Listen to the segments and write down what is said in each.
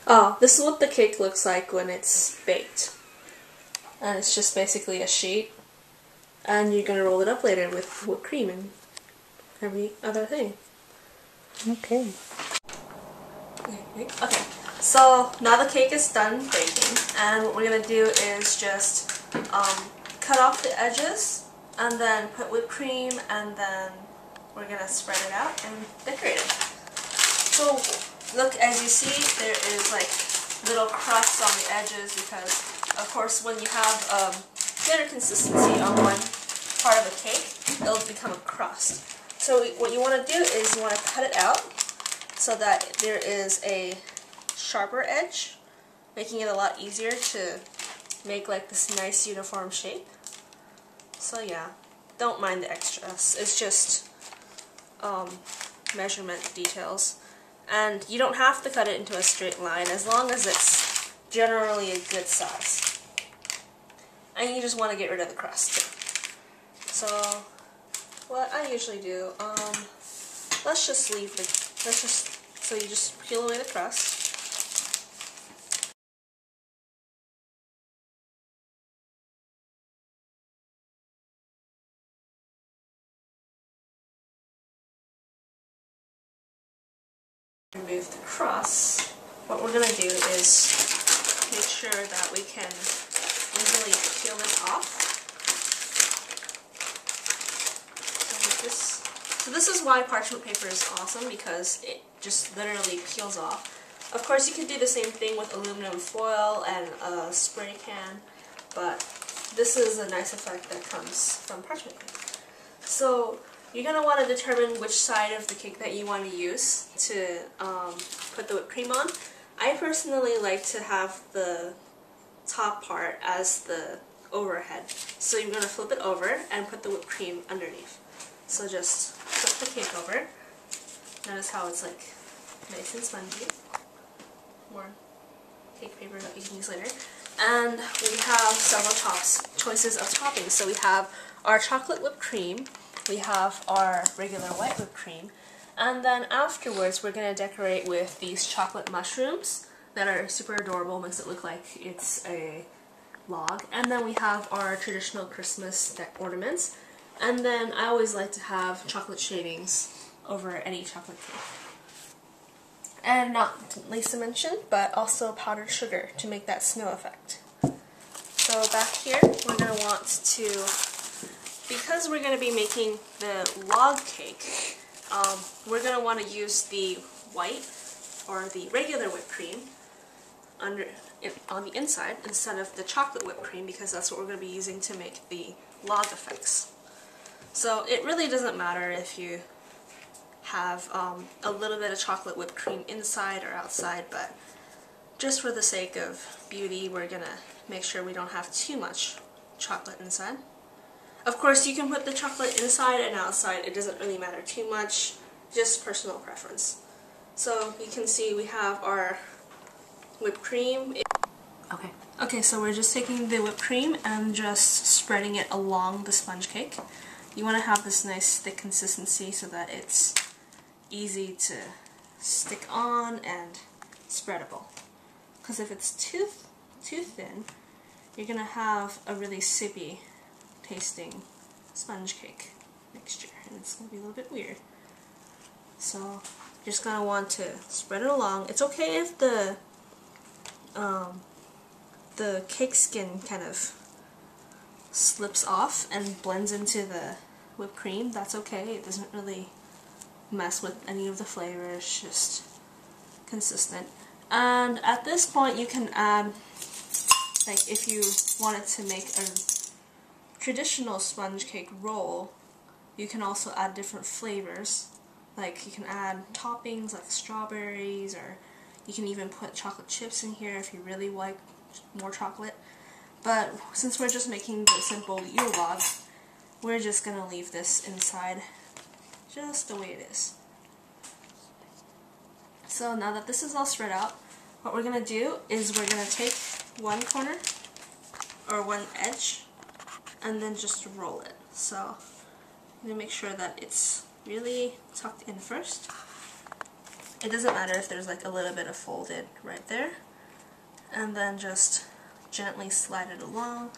Oh, this is what the cake looks like when it's baked. And it's just basically a sheet. And you're going to roll it up later with whipped cream and every other thing. Okay. Okay, so now the cake is done baking, and what we're going to do is just cut off the edges, and then put whipped cream, and then we're going to spread it out and decorate it. So, look, as you see, there is like little crusts on the edges because, of course, when you have thinner consistency on one part of a cake, it'll become a crust. So what you want to do is you want to cut it out so that there is a sharper edge, making it a lot easier to make like this nice uniform shape. So yeah, don't mind the extras. It's just measurement details. And you don't have to cut it into a straight line as long as it's generally a good size. And you just want to get rid of the crust. So what I usually do, so you just peel away the crust. Remove the crust. What we're going to do is make sure that we can easily peel this off. So this is why parchment paper is awesome, because it just literally peels off. Of course, you could do the same thing with aluminum foil and a spray can, but this is a nice effect that comes from parchment paper. So you're going to want to determine which side of the cake that you want to use to put the whipped cream on. I personally like to have the top part as the overhead. So you're going to flip it over and put the whipped cream underneath. So just flip the cake over. Notice how it's like nice and spongy. More cake paper that you can use later. And we have several choices of toppings. So we have our chocolate whipped cream, we have our regular white whipped cream, and then afterwards we're going to decorate with these chocolate mushrooms that are super adorable, makes it look like it's a log. And then we have our traditional Christmas ornaments. And then I always like to have chocolate shavings over any chocolate cake. And not least to mention, but also powdered sugar to make that snow effect. So back here, we're going to want to, because we're going to be making the log cake, we're going to want to use the white or the regular whipped cream on the inside instead of the chocolate whipped cream, because that's what we're going to be using to make the log effects. So it really doesn't matter if you have a little bit of chocolate whipped cream inside or outside, but just for the sake of beauty, we're going to make sure we don't have too much chocolate inside. Of course, you can put the chocolate inside and outside. It doesn't really matter too much, just personal preference. So you can see we have our whipped cream. Okay, so we're just taking the whipped cream and just spreading it along the sponge cake. You want to have this nice thick consistency so that it's easy to stick on and spreadable. Because if it's too thin, you're going to have a really sippy tasting sponge cake mixture, and it's going to be a little bit weird. So you're just going to want to spread it along. It's okay if the cake skin kind of slips off and blends into the whipped cream. That's okay. It doesn't really mess with any of the flavors, it's just consistent. And at this point you can add, like if you wanted to make a traditional sponge cake roll, you can also add different flavors. Like you can add toppings like strawberries, or you can even put chocolate chips in here if you really like more chocolate. But since we're just making the simple Yule Log, we're just going to leave this inside just the way it is. So now that this is all spread out, what we're going to do is we're going to take one corner or one edge and then just roll it. So I'm going to make sure that it's really tucked in first. It doesn't matter if there's like a little bit of folded right there. And then just gently slide it along.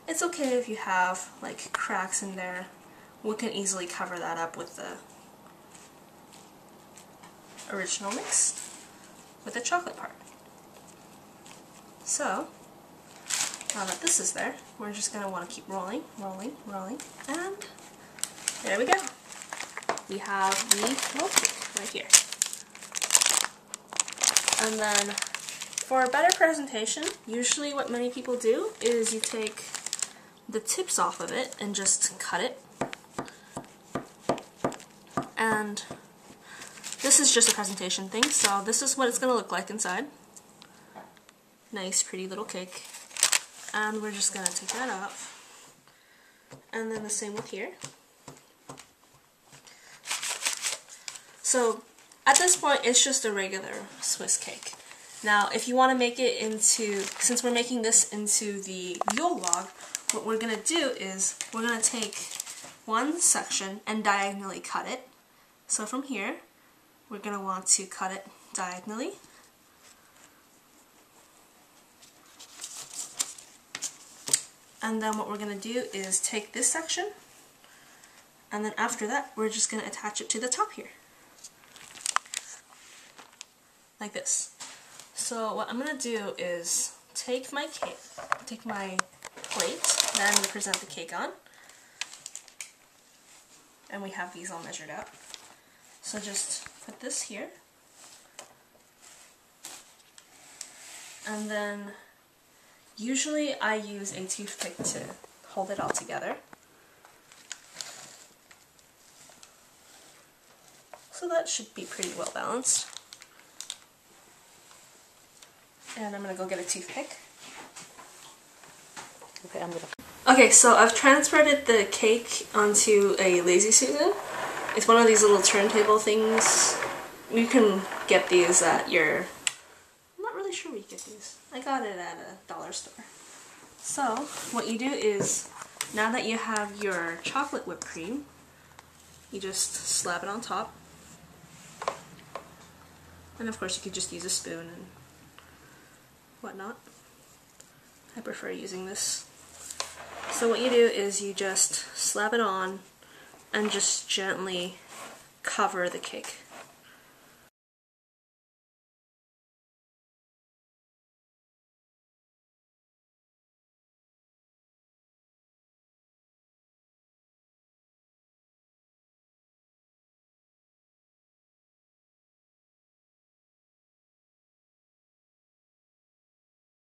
It's okay if you have like cracks in there. We can easily cover that up with the original mix with the chocolate part. So, now that this is there, we're just going to want to keep rolling, rolling, rolling, and there we go. We have the milk cake right here. And then, for a better presentation, usually what many people do is you take the tips off of it and just cut it. And this is just a presentation thing, so this is what it's going to look like inside. Nice, pretty little cake. And we're just going to take that off. And then the same with here. So, at this point, it's just a regular Swiss cake. Now, if you want to make it into, since we're making this into the Yule Log, what we're going to do is, we're going to take one section and diagonally cut it. So from here, we're going to want to cut it diagonally. And then what we're going to do is take this section, and then after that, we're just going to attach it to the top here. Like this. So what I'm going to do is take my cake, take my plate that I'm going to present the cake on, and we have these all measured out. So just put this here, and then usually I use a toothpick to hold it all together. So that should be pretty well balanced. And I'm going to go get a toothpick. Okay, so I've transported the cake onto a Lazy Susan. It's one of these little turntable things. You can get these at your... I'm not really sure where you get these. I got it at a dollar store. So, what you do is, now that you have your chocolate whipped cream, you just slap it on top. And of course you could just use a spoon and whatnot. I prefer using this. So what you do is you just slap it on and just gently cover the cake.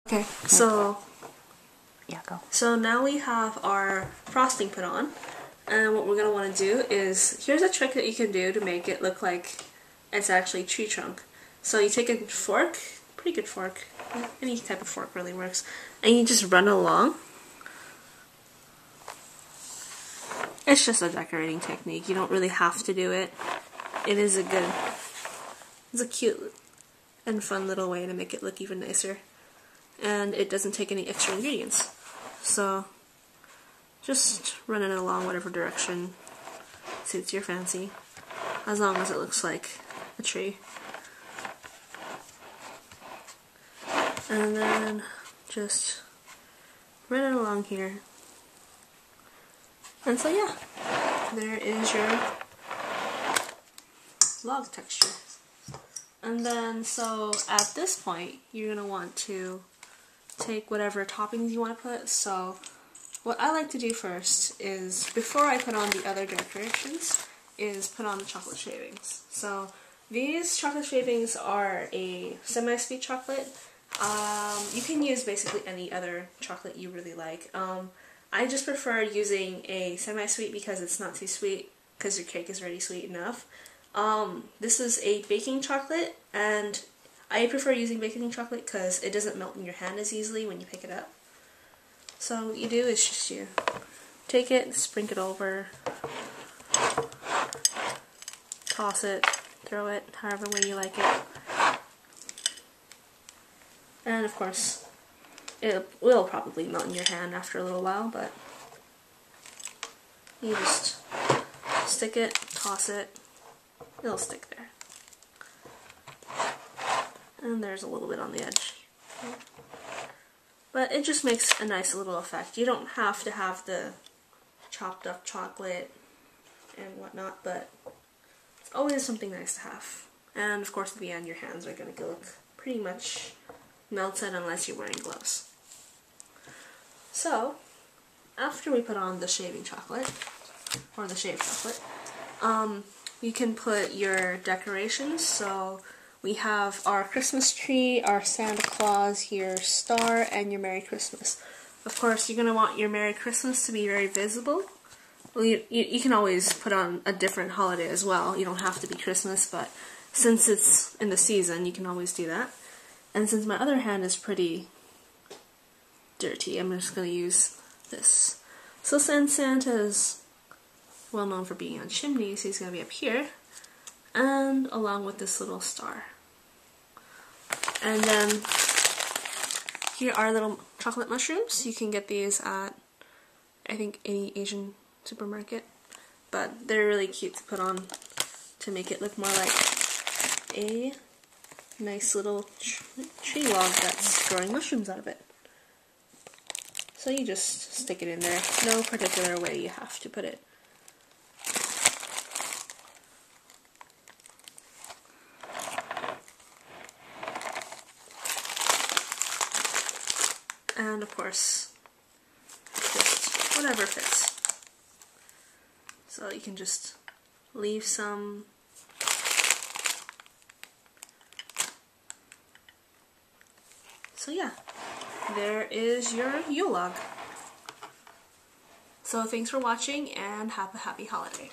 Okay, so yeah, go. So now we have our frosting put on, and what we're going to want to do is, here's a trick that you can do to make it look like it's actually tree trunk. So you take a fork, pretty good fork, any type of fork really works, and you just run along. It's just a decorating technique, you don't really have to do it. It is a good, it's a cute and fun little way to make it look even nicer. And it doesn't take any extra ingredients. So just run it along whatever direction suits your fancy, as long as it looks like a tree. And then just run it along here. And so yeah, there is your log texture. And then so at this point, you're going to want to take whatever toppings you want to put. So what I like to do first is, before I put on the other decorations, is put on the chocolate shavings. So these chocolate shavings are a semi-sweet chocolate. You can use basically any other chocolate you really like. I just prefer using a semi-sweet because it's not too sweet, because your cake is already sweet enough. This is a baking chocolate, and I prefer using baking chocolate because it doesn't melt in your hand as easily when you pick it up. So what you do is just you take it, sprinkle it over, toss it, throw it, however way you like it. And of course, it will probably melt in your hand after a little while, but you just stick it, toss it, it'll stick there. And there's a little bit on the edge. But it just makes a nice little effect. You don't have to have the chopped up chocolate and whatnot, but it's always something nice to have. And of course at the end your hands are going to look pretty much melted unless you're wearing gloves. So, after we put on the shaving chocolate, or the shaved chocolate, you can put your decorations. So we have our Christmas tree, our Santa Claus, your star, and your Merry Christmas. Of course, you're going to want your Merry Christmas to be very visible. Well, you can always put on a different holiday as well. You don't have to be Christmas, but since it's in the season, you can always do that. And since my other hand is pretty dirty, I'm just going to use this. So since Santa is well known for being on chimneys, he's going to be up here, and along with this little star. And then here are little chocolate mushrooms. You can get these at, I think, any Asian supermarket, but they're really cute to put on to make it look more like a nice little tree log that's growing mushrooms out of it. So you just stick it in there. No particular way you have to put it. And of course, just whatever fits. So you can just leave some. So yeah, there is your Yule Log. So thanks for watching and have a happy holiday.